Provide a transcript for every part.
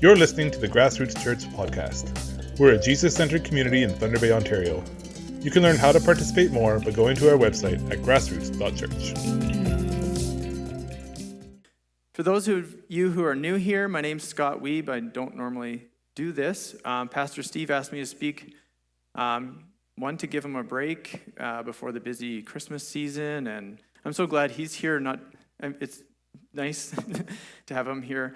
You're listening to the Grassroots Church podcast. We're a Jesus-centered community in Thunder Bay, Ontario. You can learn how to participate more by going to our website at grassroots.church. For those of you who are new here, my name's Scott Wiebe. I don't normally do this. Pastor Steve asked me to speak, one, to give him a break before the busy Christmas season, and I'm so glad he's here. It's nice to have him here,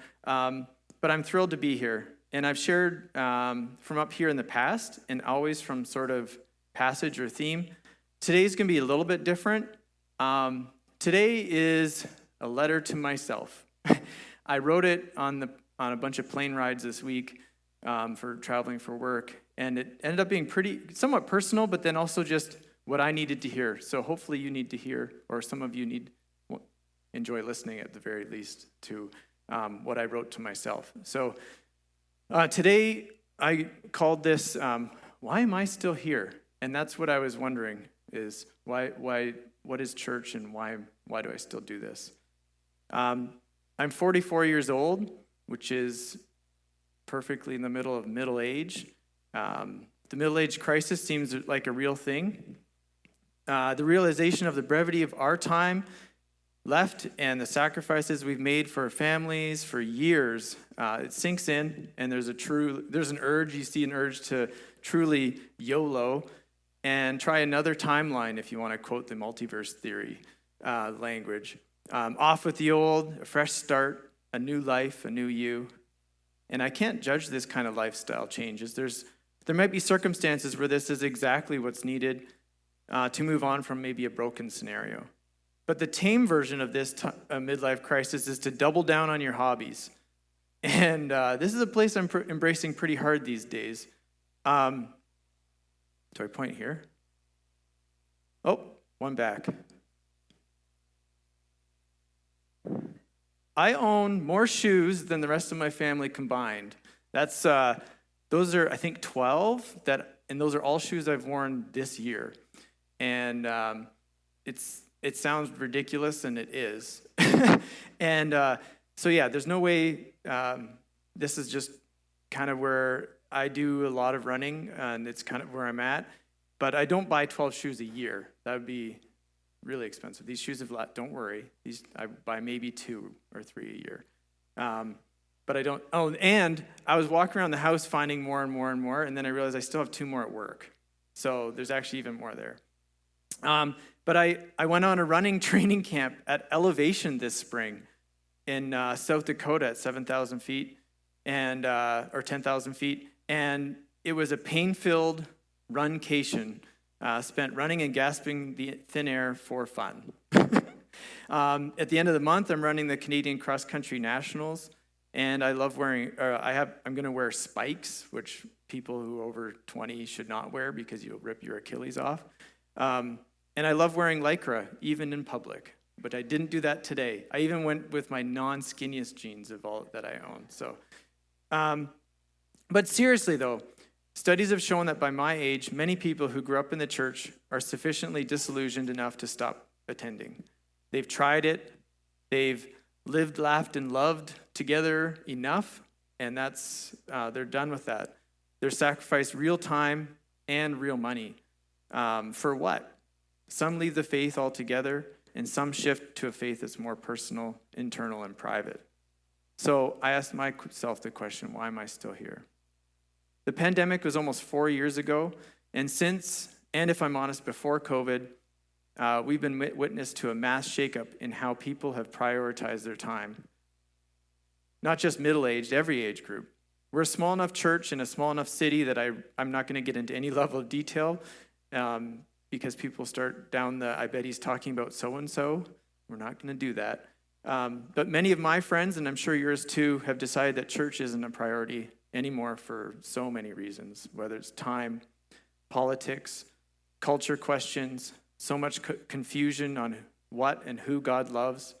but I'm thrilled to be here. And I've shared from up here in the past, and always from sort of passage or theme. Today's going to be a little bit different. Today is a letter to myself. I wrote it on a bunch of plane rides this week for traveling for work, and it ended up being somewhat personal, but then also just what I needed to hear. So hopefully you need to hear, or some of you enjoy listening at the very least to what I wrote to myself. So today I called this, Why Am I Still Here? And that's what I was wondering is what is church and why do I still do this? I'm 44 years old, which is perfectly in the middle of middle age. The middle age crisis seems like a real thing. The realization of the brevity of our time left and the sacrifices we've made for families for years, it sinks in, and there's an urge to truly YOLO and try another timeline, if you want to quote the multiverse theory language. Off with the old, a fresh start, a new life, a new you. And I can't judge this kind of lifestyle changes. There might be circumstances where this is exactly what's needed to move on from maybe a broken scenario. But the tame version of this midlife crisis is to double down on your hobbies. And this is a place I'm embracing pretty hard these days. Do I point here? Oh, one back. I own more shoes than the rest of my family combined. Those are, I think, 12, and those are all shoes I've worn this year. And it sounds ridiculous, and it is. And so yeah, there's no way, this is just kind of where I do a lot of running, and it's kind of where I'm at. But I don't buy 12 shoes a year. That would be really expensive. These shoes don't worry. I buy maybe 2 or 3 a year. But I don't, and I was walking around the house finding more and more and more, and then I realized I still have 2 more at work. So there's actually even more there. But I went on a running training camp at elevation this spring in South Dakota at 7,000 feet, or 10,000 feet, and it was a pain-filled runcation, spent running and gasping the thin air for fun. At the end of the month, I'm running the Canadian Cross Country Nationals, and I love wearing. I'm going to wear spikes, which people who are over 20 should not wear because you'll rip your Achilles off. And I love wearing Lycra, even in public. But I didn't do that today. I even went with my non-skinniest jeans of all that I own. So, but seriously though, studies have shown that by my age, many people who grew up in the church are sufficiently disillusioned enough to stop attending. They've tried it. They've lived, laughed, and loved together enough, and they're done with that. They're sacrificed real time and real money. For what? Some leave the faith altogether, and some shift to a faith that's more personal, internal, and private. So I asked myself the question, why am I still here? The pandemic was almost 4 years ago, and if I'm honest, before COVID, we've been witness to a mass shakeup in how people have prioritized their time. Not just middle-aged, every age group. We're a small enough church in a small enough city that I'm not going to get into any level of detail, because people start down I bet he's talking about so-and-so. We're not going to do that. But many of my friends, and I'm sure yours too, have decided that church isn't a priority anymore for so many reasons, whether it's time, politics, culture questions, so much confusion on what and who God loves,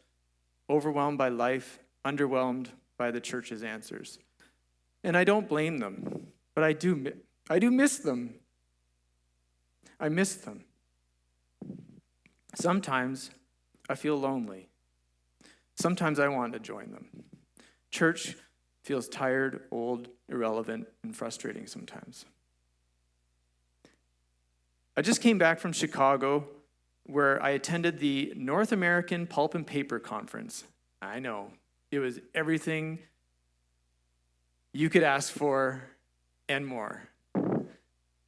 overwhelmed by life, underwhelmed by the church's answers. And I don't blame them, but I do miss them. I miss them. Sometimes I feel lonely. Sometimes I want to join them. Church feels tired, old, irrelevant, and frustrating sometimes. I just came back from Chicago, where I attended the North American Pulp and Paper Conference. I know, it was everything you could ask for and more.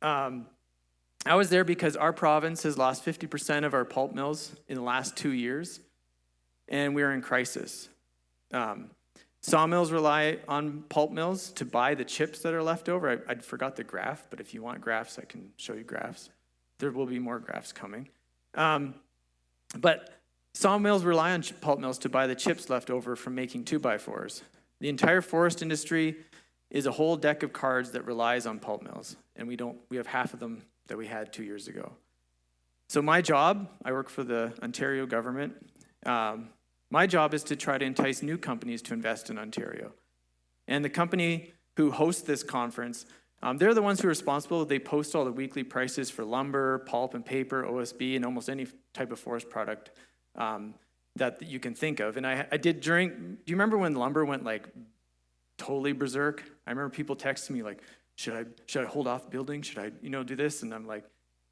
I was there because our province has lost 50% of our pulp mills in the last 2 years, and we're in crisis. Sawmills rely on pulp mills to buy the chips that are left over. I forgot the graph, but if you want graphs, I can show you graphs. There will be more graphs coming. But sawmills rely on pulp mills to buy the chips left over from making 2x4s. The entire forest industry is a whole deck of cards that relies on pulp mills, and we have half of them that we had 2 years ago. So my job, I work for the Ontario government. My job is to try to entice new companies to invest in Ontario. And the company who hosts this conference, they're the ones who are responsible. They post all the weekly prices for lumber, pulp and paper, OSB, and almost any type of forest product that you can think of. And I did do you remember when lumber went like totally berserk? I remember people texting me like, should I hold off building? Should I, do this? And I'm like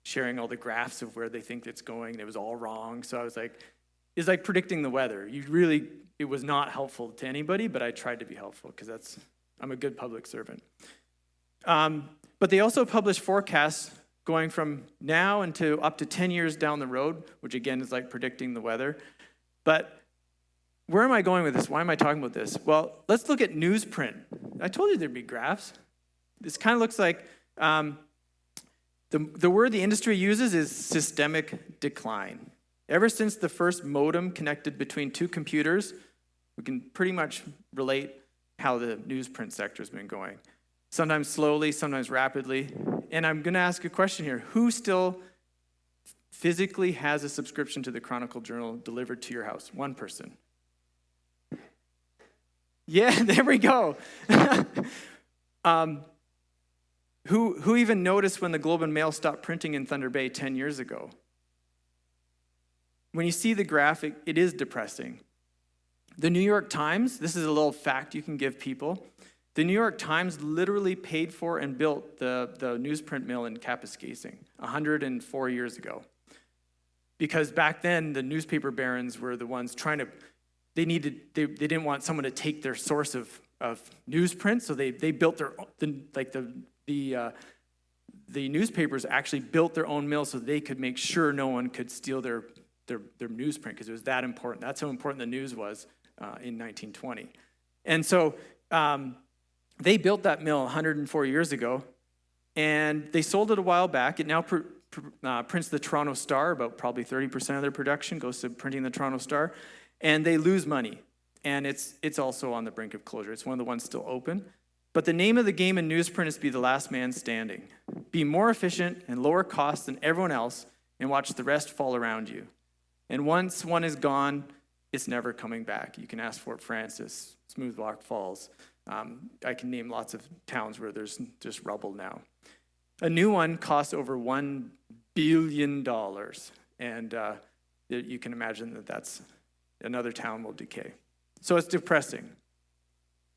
sharing all the graphs of where they think it's going, and it was all wrong. So I was like, it's like predicting the weather. It was not helpful to anybody, but I tried to be helpful because I'm a good public servant. But they also publish forecasts going from now into up to 10 years down the road, which again is like predicting the weather. But where am I going with this? Why am I talking about this? Well, let's look at newsprint. I told you there'd be graphs. This kind of looks like the word the industry uses is systemic decline. Ever since the first modem connected between two computers, we can pretty much relate how the newsprint sector has been going. Sometimes slowly, sometimes rapidly. And I'm going to ask a question here. Who still physically has a subscription to the Chronicle Journal delivered to your house? One person. Yeah, there we go. Who even noticed when the Globe and Mail stopped printing in Thunder Bay 10 years ago? When you see the graphic, it is depressing. The New York Times, this is a little fact you can give people. The New York Times literally paid for and built the newsprint mill in Kapuskasing 104 years ago. Because back then, the newspaper barons were the ones they didn't want someone to take their source of newsprint, so they built the newspapers actually built their own mill so they could make sure no one could steal their newsprint, because it was that important. That's how important the news was in 1920. And so they built that mill 104 years ago, and they sold it a while back. It now prints the Toronto Star. About probably 30% of their production goes to printing the Toronto Star, and they lose money. And it's also on the brink of closure. It's one of the ones still open. But the name of the game in newsprint is to be the last man standing. Be more efficient and lower cost than everyone else, and watch the rest fall around you. And once one is gone, it's never coming back. You can ask Fort Francis, Smooth Rock Falls. I can name lots of towns where there's just rubble now. A new one costs over $1 billion. And you can imagine that's another town will decay. So it's depressing.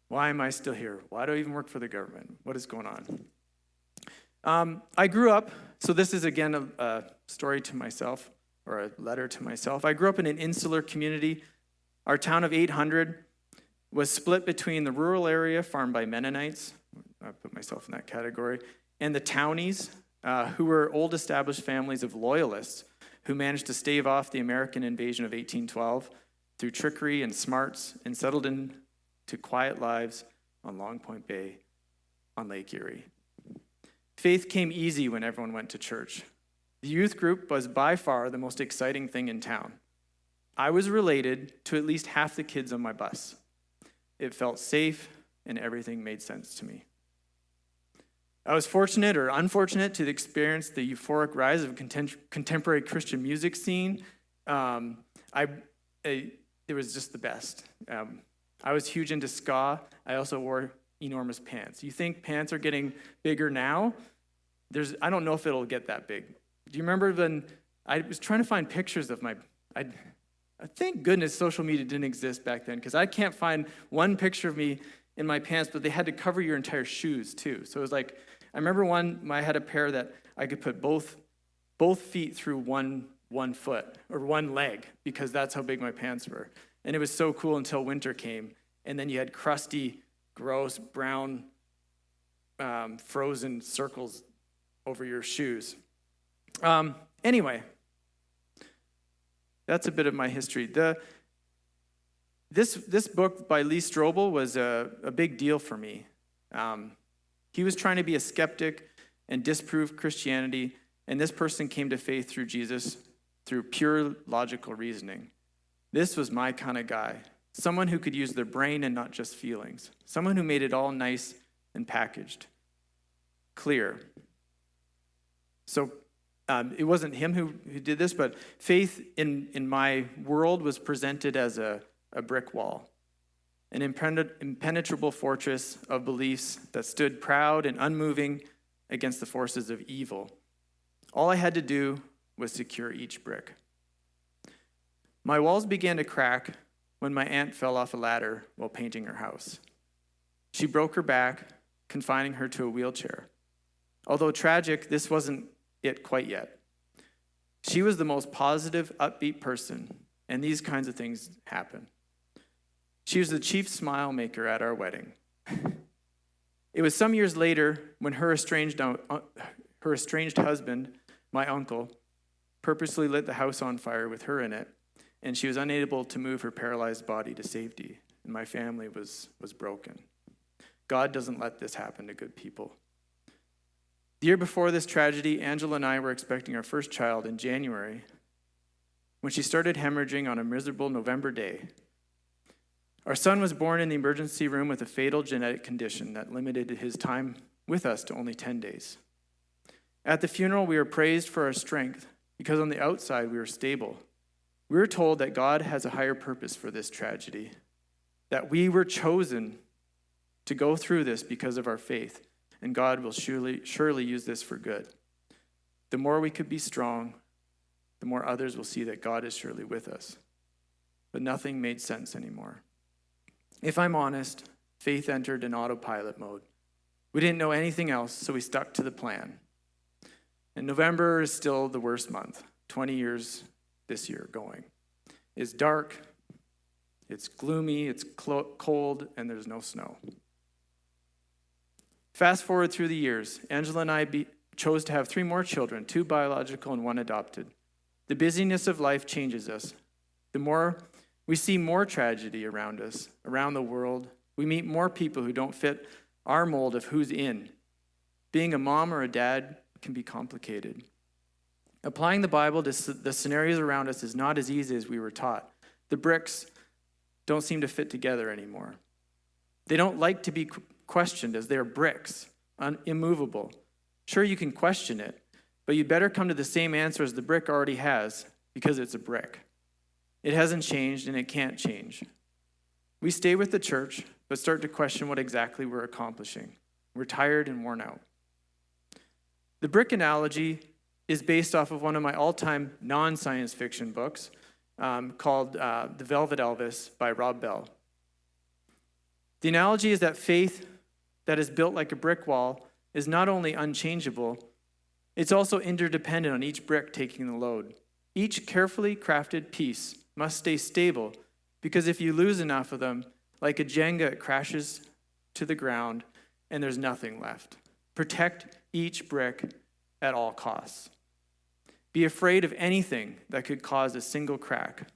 Why am I still here? Why do I even work for the government? What is going on? I grew up, so this is again a story to myself, or a letter to myself. I grew up in an insular community. Our town of 800 was split between the rural area farmed by Mennonites, I put myself in that category, and the townies, who were old established families of loyalists who managed to stave off the American invasion of 1812 through trickery and smarts, and settled into quiet lives on Long Point Bay on Lake Erie. Faith came easy when everyone went to church. The youth group was by far the most exciting thing in town. I was related to at least half the kids on my bus. It felt safe, and everything made sense to me. I was fortunate or unfortunate to experience the euphoric rise of contemporary Christian music scene. It was just the best. I was huge into ska. I also wore enormous pants. You think pants are getting bigger now? I don't know if it'll get that big. Do you remember when I was trying to find pictures of thank goodness social media didn't exist back then, because I can't find one picture of me in my pants, but they had to cover your entire shoes too. So it was like, I remember I had a pair that I could put both feet through one foot or one leg because that's how big my pants were. And it was so cool until winter came. And then you had crusty, gross, brown, frozen circles over your shoes. Anyway, that's a bit of my history. This book by Lee Strobel was a big deal for me. He was trying to be a skeptic and disprove Christianity, and this person came to faith through Jesus through pure logical reasoning. This was my kind of guy. Someone who could use their brain and not just feelings. Someone who made it all nice and packaged. Clear. So it wasn't him who did this, but faith in my world was presented as a brick wall. An impenetrable fortress of beliefs that stood proud and unmoving against the forces of evil. All I had to do was secure each brick. My walls began to crack when my aunt fell off a ladder while painting her house. She broke her back, confining her to a wheelchair. Although tragic, this wasn't it quite yet. She was the most positive, upbeat person, and these kinds of things happen. She was the chief smile maker at our wedding. It was some years later when her estranged husband, my uncle, purposely lit the house on fire with her in it, and she was unable to move her paralyzed body to safety, and my family was broken. God doesn't let this happen to good people. The year before this tragedy, Angela and I were expecting our first child in January when she started hemorrhaging on a miserable November day. Our son was born in the emergency room with a fatal genetic condition that limited his time with us to only 10 days. At the funeral, we were praised for our strength because on the outside we were stable. We were told that God has a higher purpose for this tragedy, that we were chosen to go through this because of our faith, and God will surely use this for good. The more we could be strong, the more others will see that God is surely with us. But nothing made sense anymore. If I'm honest, faith entered in autopilot mode. We didn't know anything else, so we stuck to the plan. And November is still the worst month, 20 years this year going. It's dark, it's gloomy, it's cold, and there's no snow. Fast forward through the years, Angela and I chose to have 3 more children, 2 biological and 1 adopted. The busyness of life changes us. The more we see more tragedy around us, around the world. We meet more people who don't fit our mold of who's in. Being a mom or a dad can be complicated. Applying the Bible to the scenarios around us is not as easy as we were taught. The bricks don't seem to fit together anymore. They don't like to be questioned as they're bricks, immovable. Sure, you can question it, but you better come to the same answer as the brick already has because it's a brick. It hasn't changed, and it can't change. We stay with the church, but start to question what exactly we're accomplishing. We're tired and worn out. The brick analogy is based off of one of my all-time non-science fiction books called The Velvet Elvis by Rob Bell. The analogy is that faith that is built like a brick wall is not only unchangeable, it's also interdependent on each brick taking the load. Each carefully crafted piece must stay stable, because if you lose enough of them, like a Jenga, it crashes to the ground and there's nothing left. Protect each brick at all costs. Be afraid of anything that could cause a single crack.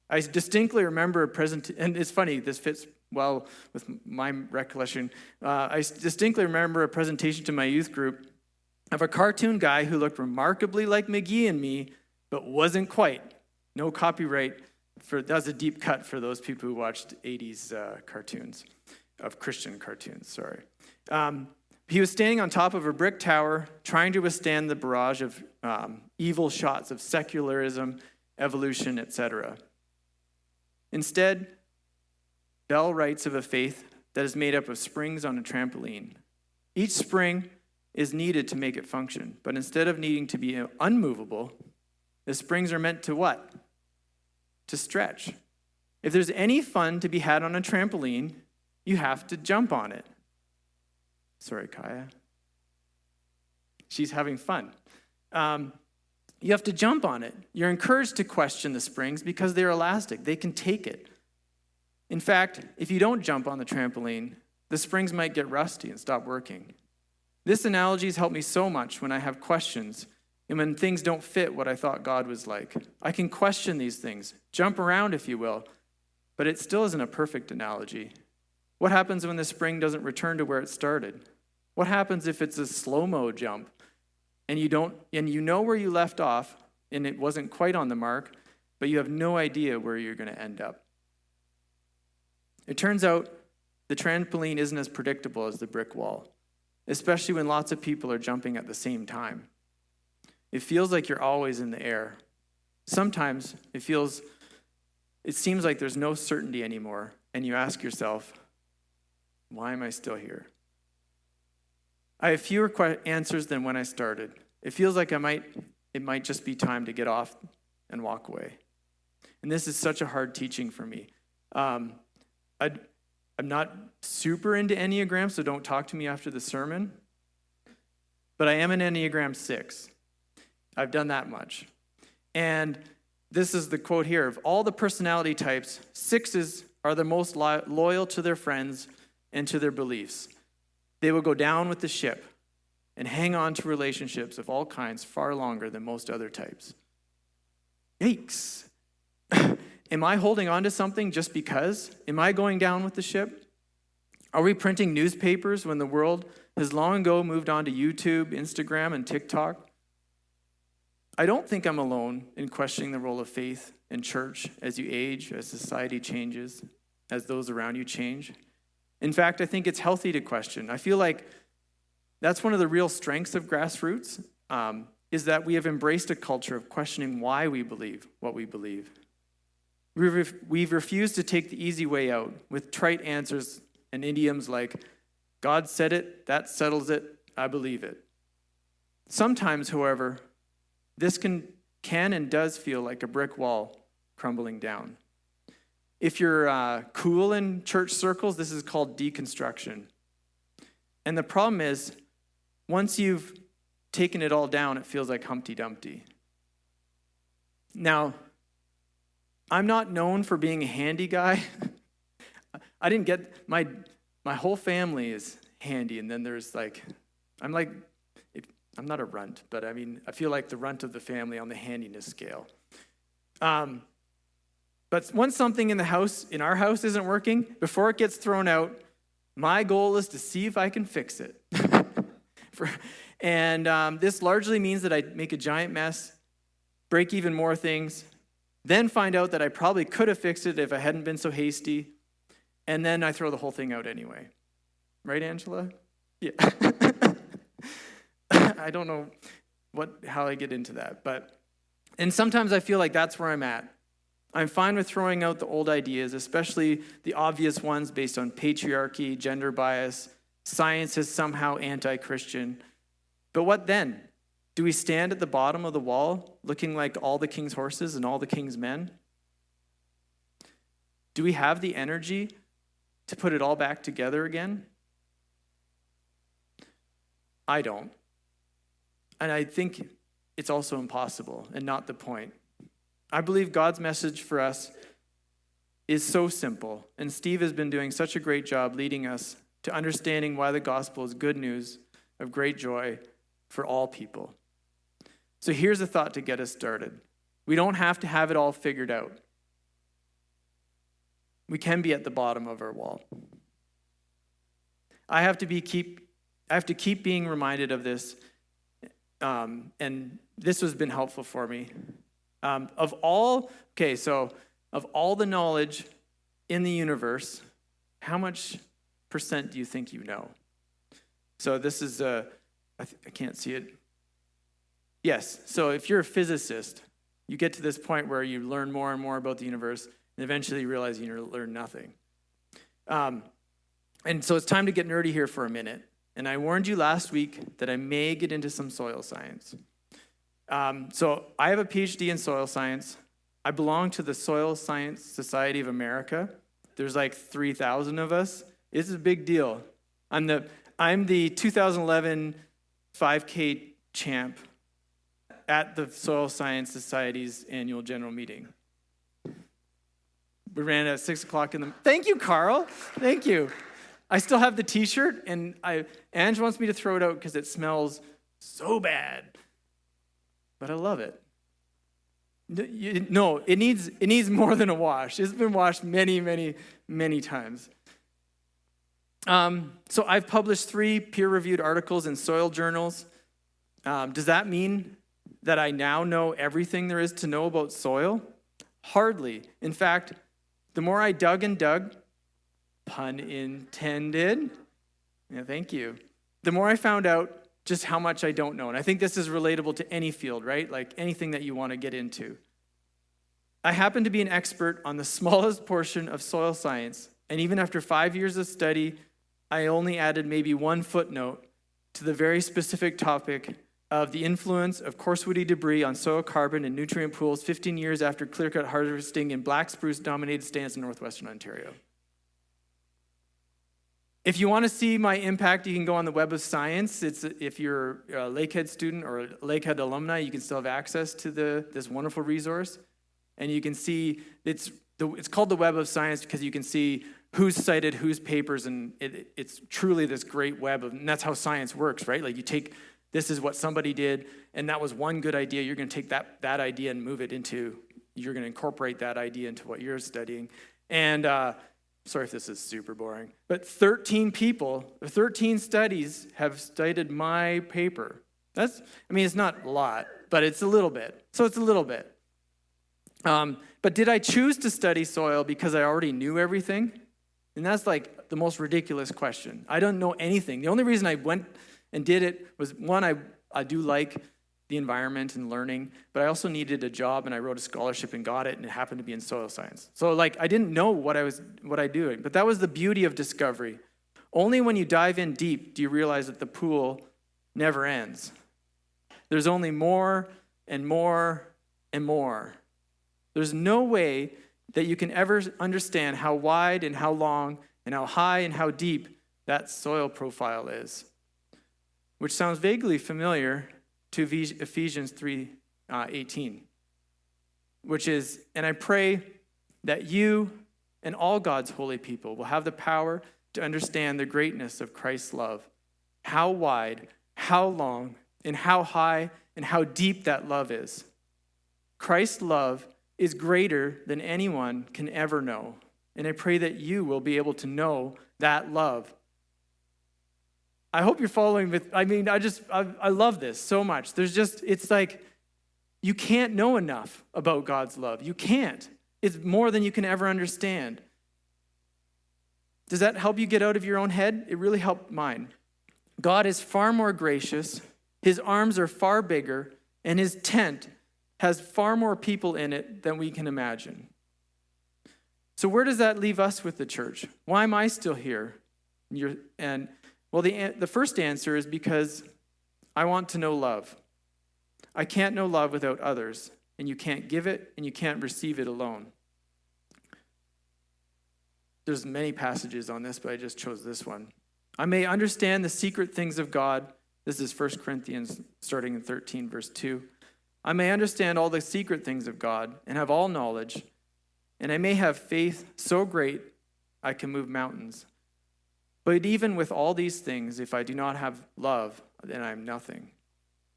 I distinctly remember and it's funny, this fits well with my recollection. I distinctly remember a presentation to my youth group of a cartoon guy who looked remarkably like McGee and me, but wasn't quite. No copyright. That was a deep cut for those people who watched 80s cartoons, of Christian cartoons, sorry. He was standing on top of a brick tower trying to withstand the barrage of evil shots of secularism, evolution, etc. Instead, Bell writes of a faith that is made up of springs on a trampoline. Each spring is needed to make it function, but instead of needing to be unmovable, the springs are meant to what? To stretch. If there's any fun to be had on a trampoline, you have to jump on it. Sorry, Kaya. She's having fun. You have to jump on it. You're encouraged to question the springs because they're elastic. They can take it. In fact, if you don't jump on the trampoline, the springs might get rusty and stop working. This analogy has helped me so much when I have questions and when things don't fit what I thought God was like. I can question these things, jump around if you will, but it still isn't a perfect analogy. What happens when the spring doesn't return to where it started? What happens if it's a slow-mo jump and you know where you left off and it wasn't quite on the mark, but you have no idea where you're going to end up? It turns out the trampoline isn't as predictable as the brick wall, especially when lots of people are jumping at the same time. It feels like you're always in the air. Sometimes it seems like there's no certainty anymore, and you ask yourself, why am I still here? I have fewer answers than when I started. It feels like it might just be time to get off and walk away. And this is such a hard teaching for me. I'm not super into Enneagram, so don't talk to me after the sermon. But I am an Enneagram 6. I've done that much. And this is the quote here. Of all the personality types, 6s are the most loyal to their friends and to their beliefs. They will go down with the ship and hang on to relationships of all kinds far longer than most other types. Yikes. Am I holding on to something just because? Am I going down with the ship? Are we printing newspapers when the world has long ago moved on to YouTube, Instagram, and TikTok? I don't think I'm alone in questioning the role of faith in church as you age, as society changes, as those around you change. In fact, I think it's healthy to question. I feel like that's one of the real strengths of Grassroots, is that we have embraced a culture of questioning why we believe what we believe. We've refused to take the easy way out with trite answers and idioms like, God said it, that settles it, I believe it. Sometimes, however, this can and does feel like a brick wall crumbling down. If you're cool in church circles, this is called deconstruction. And the problem is, once you've taken it all down, it feels like Humpty Dumpty. Now, I'm not known for being a handy guy. I didn't get, my whole family is handy, and then there's I'm not a runt, but I feel like the runt of the family on the handiness scale. But once something in our house isn't working, before it gets thrown out, my goal is to see if I can fix it. This largely means that I make a giant mess, break even more things, then find out that I probably could have fixed it if I hadn't been so hasty, and then I throw the whole thing out anyway. Right, Angela? Yeah. I don't know how I get into that, and sometimes I feel like that's where I'm at. I'm fine with throwing out the old ideas, especially the obvious ones based on patriarchy, gender bias, science is somehow anti-Christian. But what then? Do we stand at the bottom of the wall looking like all the king's horses and all the king's men? Do we have the energy to put it all back together again? I don't. And I think it's also impossible and not the point. I believe God's message for us is so simple, and Steve has been doing such a great job leading us to understanding why the gospel is good news of great joy for all people. So here's a thought to get us started. We don't have to have it all figured out. We can be at the bottom of our wall. I have to keep being reminded of this, and this has been helpful for me. Of all the knowledge in the universe, how much percent do you think you know? So this is, I can't see it. Yes, so if you're a physicist, you get to this point where you learn more and more about the universe, and eventually you realize you learn nothing. And so it's time to get nerdy here for a minute. And I warned you last week that I may get into some soil science. So I have a PhD in soil science. I belong to the Soil Science Society of America. There's 3,000 of us. This is a big deal. I'm the 2011 5K champ at the Soil Science Society's annual general meeting. We ran at 6 o'clock in the... Thank you, Carl. Thank you. I still have the t-shirt, and Ange wants me to throw it out because it smells so bad. But I love it. No, it needs more than a wash. It's been washed many, many, many times. So I've published 3 peer-reviewed articles in soil journals. Does that mean that I now know everything there is to know about soil? Hardly. In fact, the more I dug and dug, pun intended, yeah, thank you, the more I found out just how much I don't know. And I think this is relatable to any field, right? Like anything that you want to get into. I happen to be an expert on the smallest portion of soil science, and even after 5 years of study, I only added maybe 1 footnote to the very specific topic of the influence of coarse woody debris on soil carbon and nutrient pools 15 years after clear-cut harvesting in black spruce-dominated stands in northwestern Ontario. If you want to see my impact, you can go on the Web of Science. If you're a Lakehead student or a Lakehead alumni, you can still have access to this wonderful resource. And you can see, it's called the Web of Science because you can see who's cited whose papers, and it's truly this great web and that's how science works, right? Like you take, this is what somebody did, and that was one good idea. You're going to take that idea and move it into, you're going to incorporate that idea into what you're studying. And sorry if this is super boring, but 13 studies have cited my paper. It's not a lot, but it's a little bit. So it's a little bit. But did I choose to study soil because I already knew everything? And that's like the most ridiculous question. I don't know anything. The only reason I went and did it was, one, I do like the environment and learning, but I also needed a job, and I wrote a scholarship and got it, and it happened to be in soil science. So like I didn't know what I doing, but that was the beauty of discovery. Only when you dive in deep do you realize that the pool never ends. There's only more and more and more. There's no way that you can ever understand how wide and how long and how high and how deep that soil profile is, which sounds vaguely familiar to Ephesians 3:18, which is, and I pray that you and all God's holy people will have the power to understand the greatness of Christ's love, how wide, how long, and how high and how deep that love is. Christ's love is greater than anyone can ever know, and I pray that you will be able to know that love. I hope you're following with, I love this so much. It's like, you can't know enough about God's love. You can't. It's more than you can ever understand. Does that help you get out of your own head? It really helped mine. God is far more gracious. His arms are far bigger, and his tent has far more people in it than we can imagine. So where does that leave us with the church? Why am I still here? The first answer is because I want to know love. I can't know love without others, and you can't give it, and you can't receive it alone. There's many passages on this, but I just chose this one. I may understand the secret things of God. This is 1 Corinthians, starting in 13, verse 2. I may understand all the secret things of God and have all knowledge, and I may have faith so great I can move mountains. But even with all these things, if I do not have love, then I am nothing.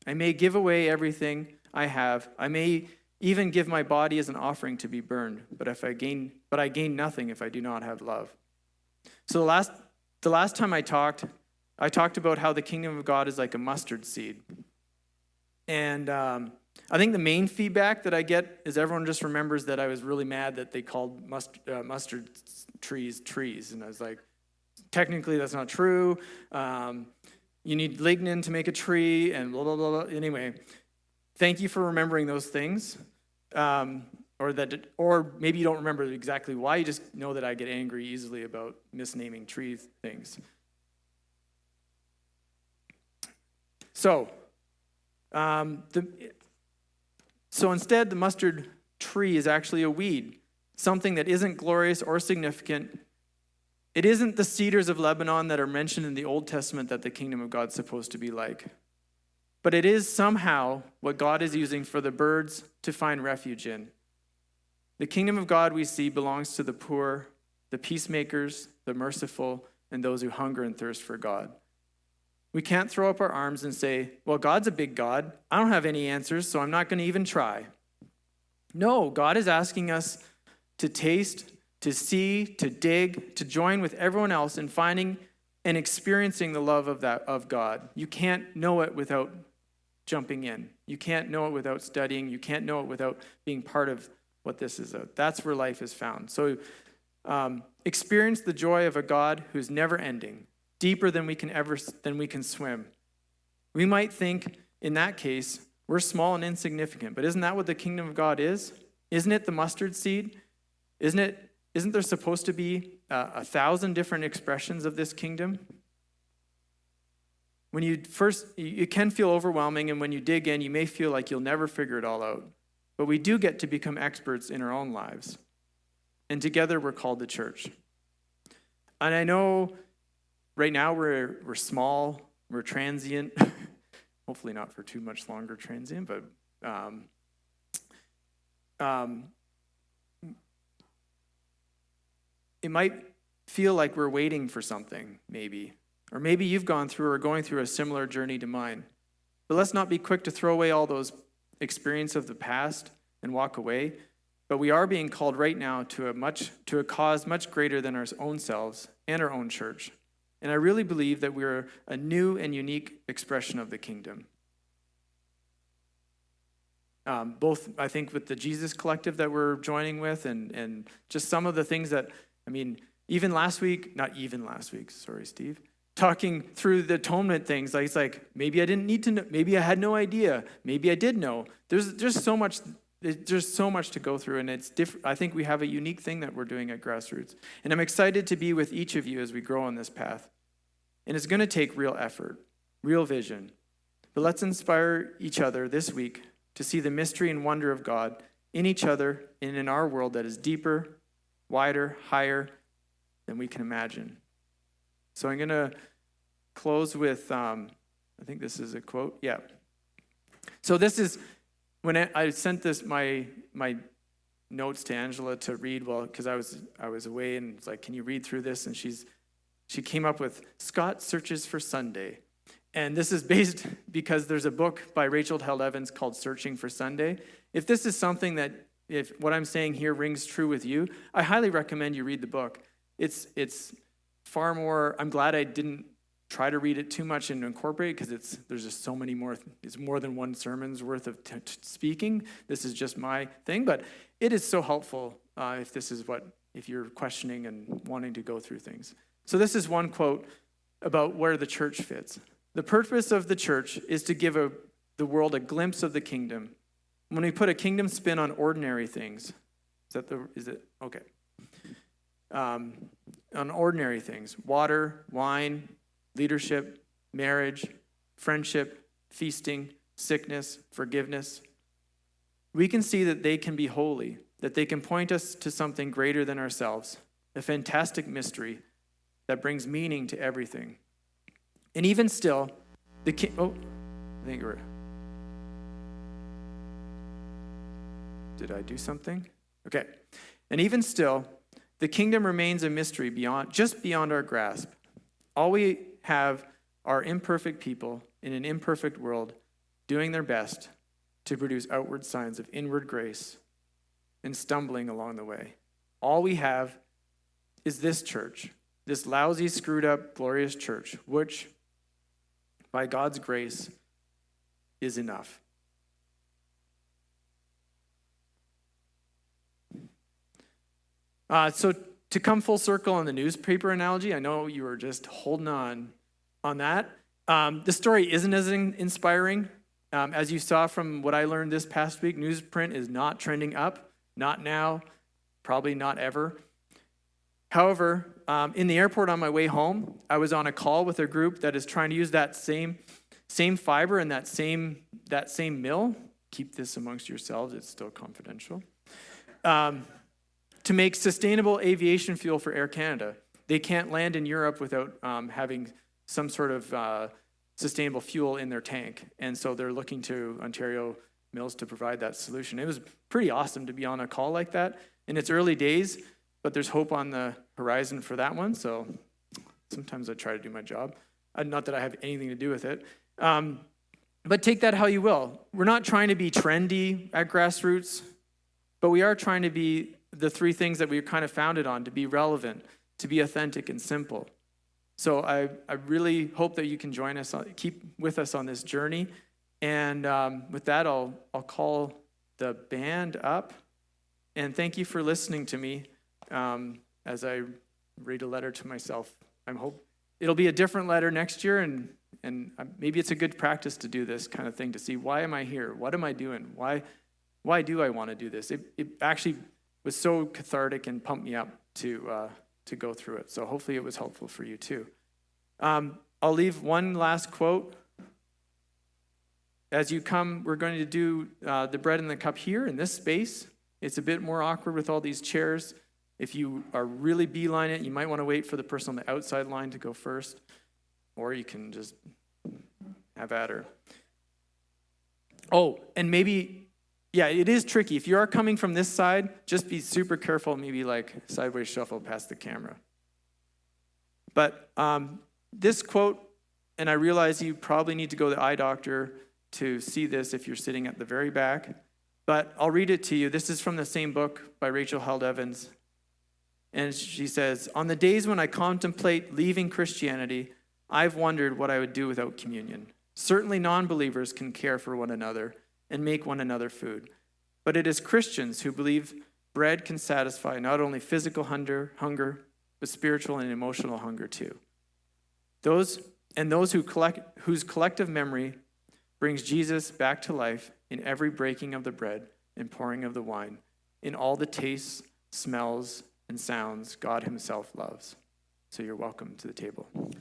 I may give away everything I have. I may even give my body as an offering to be burned. But I gain nothing if I do not have love. So the last time I talked about how the kingdom of God is like a mustard seed. And I think the main feedback that I get is everyone just remembers that I was really mad that they called mustard trees. And I was like, technically that's not true. You need lignin to make a tree and blah, blah, blah, blah. Anyway, thank you for remembering those things. Or maybe you don't remember exactly why. You just know that I get angry easily about misnaming tree things. So instead, the mustard tree is actually a weed, something that isn't glorious or significant, It isn't the cedars of Lebanon that are mentioned in the Old Testament that the kingdom of God's supposed to be like. But it is somehow what God is using for the birds to find refuge in. The kingdom of God, we see, belongs to the poor, the peacemakers, the merciful, and those who hunger and thirst for God. We can't throw up our arms and say, well, God's a big God. I don't have any answers, so I'm not going to even try. No, God is asking us to taste, to see, to dig, to join with everyone else in finding and experiencing the love of God. You can't know it without jumping in. You can't know it without studying. You can't know it without being part of what this is. That's where life is found. So experience the joy of a God who's never ending, deeper than we can swim. We might think in that case we're small and insignificant, but isn't that what the kingdom of God is? Isn't it the mustard seed? Isn't there supposed to be 1,000 different expressions of this kingdom? When it can feel overwhelming, and when you dig in, you may feel like you'll never figure it all out. But we do get to become experts in our own lives. And together we're called the church. And I know right now we're small, we're transient. Hopefully not for too much longer transient, but it might feel like we're waiting for something, maybe. Or maybe you've gone through or going through a similar journey to mine. But let's not be quick to throw away all those experiences of the past and walk away. But we are being called right now to a cause much greater than our own selves and our own church. And I really believe that we're a new and unique expression of the kingdom. Both, I think, with the Jesus Collective that we're joining with and just some of the things that, not even last week, sorry, Steve, talking through the atonement things, like it's like, maybe I didn't need to know, maybe I had no idea, maybe I did know. There's so much to go through, and it's different. I think we have a unique thing that we're doing at Grassroots. And I'm excited to be with each of you as we grow on this path. And it's going to take real effort, real vision. But let's inspire each other this week to see the mystery and wonder of God in each other and in our world that is deeper, wider, higher than we can imagine. So I'm going to close with, I think this is a quote. Yeah. So this is, when I sent this, my notes to Angela to read, because I was away, and it's like, can you read through this? And she came up with Scott Searches for Sunday. And this is based because there's a book by Rachel Held Evans called Searching for Sunday. If this is something that, if what I'm saying here rings true with you, I highly recommend you read the book. It's far more, I'm glad I didn't try to read it too much and incorporate, because there's just so many more, it's more than one sermon's worth of speaking. This is just my thing, but it is so helpful if you're questioning and wanting to go through things. So this is one quote about where the church fits. The purpose of the church is to give the world a glimpse of the kingdom. When we put a kingdom spin on ordinary things, okay. On ordinary things, water, wine, leadership, marriage, friendship, feasting, sickness, forgiveness, we can see that they can be holy, that they can point us to something greater than ourselves, a fantastic mystery that brings meaning to everything. And even still, did I do something? Okay. And even still, the kingdom remains a mystery just beyond our grasp. All we have are imperfect people in an imperfect world doing their best to produce outward signs of inward grace and stumbling along the way. All we have is this church, this lousy, screwed up, glorious church, which, by God's grace, is enough. So to come full circle on the newspaper analogy, I know you were just holding on that. The story isn't as inspiring. As you saw from what I learned this past week, newsprint is not trending up, not now, probably not ever. However, in the airport on my way home, I was on a call with a group that is trying to use that same fiber and that same mill. Keep this amongst yourselves; it's still confidential. To make sustainable aviation fuel for Air Canada. they can't land in Europe without having some sort of sustainable fuel in their tank. And so they're looking to Ontario Mills to provide that solution. It was pretty awesome to be on a call like that. In its early days, but there's hope on the horizon for that one. So sometimes I try to do my job. Not that I have anything to do with it. But take that how you will. We're not trying to be trendy at Grassroots, but we are trying to be the three things that we're kind of founded on: to be relevant, to be authentic and simple. So I really hope that you can join us, keep with us on this journey. And with that, I'll call the band up. And thank you for listening to me as I read a letter to myself. I hope it'll be a different letter next year, and maybe it's a good practice to do this kind of thing, to see, why am I here? What am I doing? Why do I want to do this? It actually was so cathartic and pumped me up to go through it. So hopefully it was helpful for you too. I'll leave one last quote. As you come, we're going to do the bread and the cup here in this space. It's a bit more awkward with all these chairs. If you are really beeline it, you might want to wait for the person on the outside line to go first, or you can just have at her. Oh, and maybe, yeah, it is tricky. If you are coming from this side, just be super careful, maybe like sideways shuffle past the camera. But this quote, and I realize you probably need to go to the eye doctor to see this if you're sitting at the very back, but I'll read it to you. This is from the same book by Rachel Held Evans. And she says, "On the days when I contemplate leaving Christianity, I've wondered what I would do without communion. Certainly non-believers can care for one another and make one another food. But it is Christians who believe bread can satisfy not only physical hunger, but spiritual and emotional hunger too. Those whose collective memory brings Jesus back to life in every breaking of the bread and pouring of the wine, in all the tastes, smells, and sounds God himself loves." So you're welcome to the table.